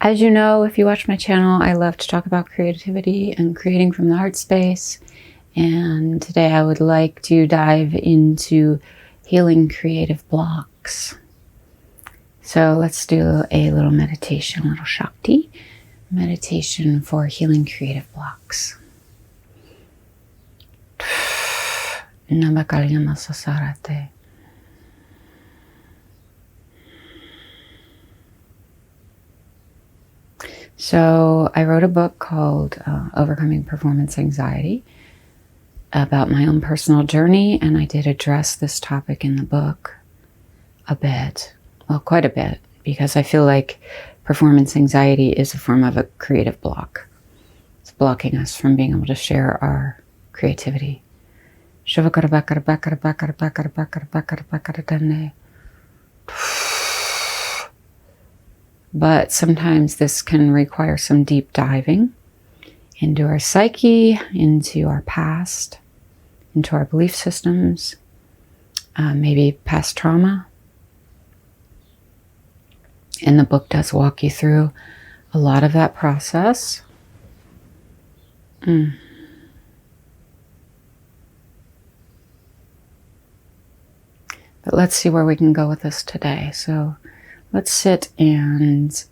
As you know, if you watch my channel, I love to talk about creativity and creating from the heart space. And today I would like to dive into healing creative blocks. So let's do a little meditation, a little Shakti meditation for healing creative blocks. Namakaliyama sasarate. So I wrote a book called Overcoming Performance Anxiety about my own personal journey, and I did address this topic in the book a bit, well, quite a bit, because I feel like performance anxiety is a form of a creative block. It's blocking us from being able to share our creativity. But sometimes this can require some deep diving into our psyche, into our past, into our belief systems, maybe past trauma. And the book does walk you through a lot of that process. But let's see where we can go with this today. So let's sit and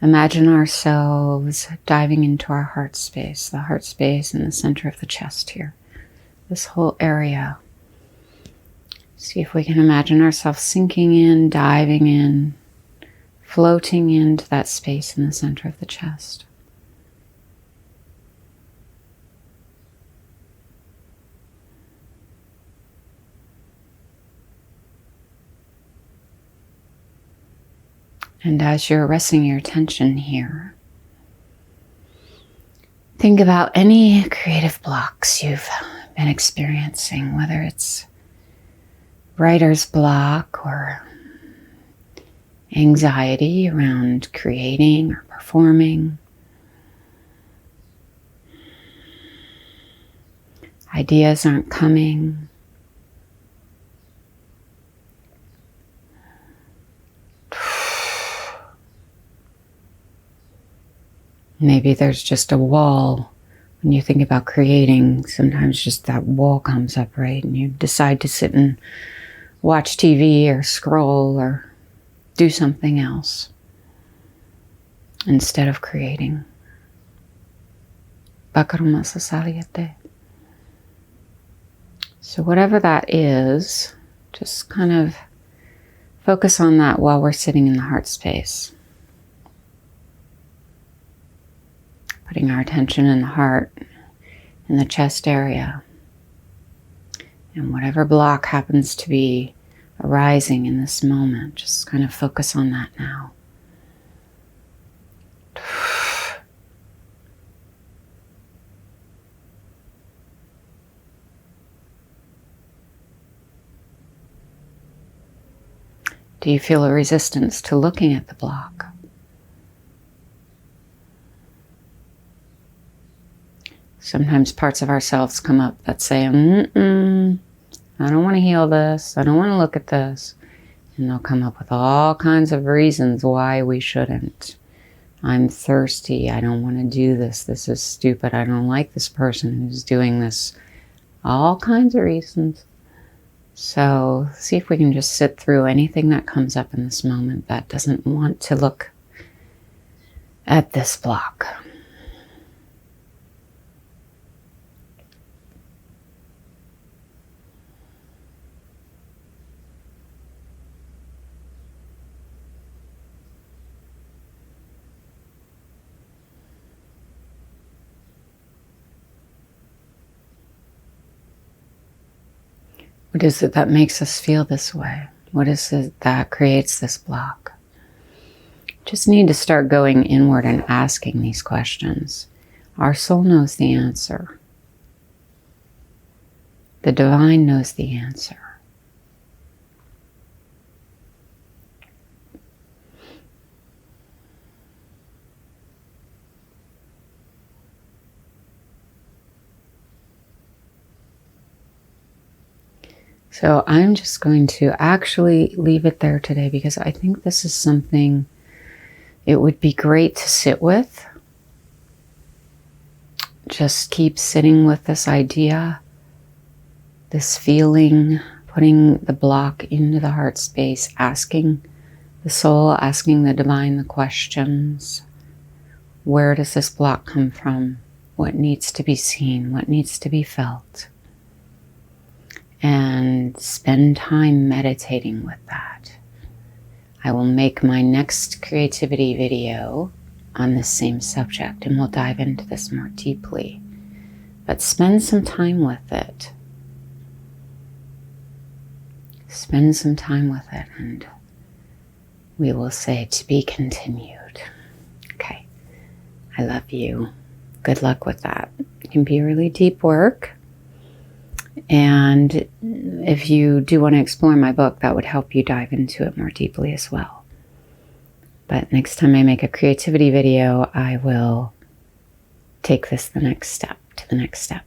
imagine ourselves diving into our heart space, the heart space in the center of the chest here, this whole area. See if we can imagine ourselves sinking in, diving in, floating into that space in the center of the chest. And as you're resting your attention here, think about any creative blocks you've been experiencing, whether it's writer's block or anxiety around creating or performing. Ideas aren't coming. Maybe there's just a wall. When you think about creating, sometimes just that wall comes up, right? And you decide to sit and watch TV or scroll or do something else instead of creating. So whatever that is, just kind of focus on that while we're sitting in the heart space. Putting our attention in the heart, in the chest area. And whatever block happens to be arising in this moment, just kind of focus on that now. Do you feel a resistance to looking at the block? Sometimes parts of ourselves come up that say, I don't want to heal this. I don't want to look at this. And they'll come up with all kinds of reasons why we shouldn't. I'm thirsty. I don't want to do this. This is stupid. I don't like this person who's doing this. All kinds of reasons. So see if we can just sit through anything that comes up in this moment that doesn't want to look at this block. What is it that makes us feel this way? What is it that creates this block? Just need to start going inward and asking these questions. Our soul knows the answer. The divine knows the answer. So I'm just going to actually leave it there today because I think this is something it would be great to sit with. Just keep sitting with this idea, this feeling, putting the block into the heart space, asking the soul, asking the divine the questions. Where does this block come from? What needs to be seen? What needs to be felt? And spend time meditating with that. I will make my next creativity video on this same subject, and we'll dive into this more deeply. But spend some time with it. Spend some time with it, and we will say to be continued. Okay. I love you. Good luck with that. It can be really deep work. And if you do want to explore my book, that would help you dive into it more deeply as well. But next time I make a creativity video, I will take this to the next step.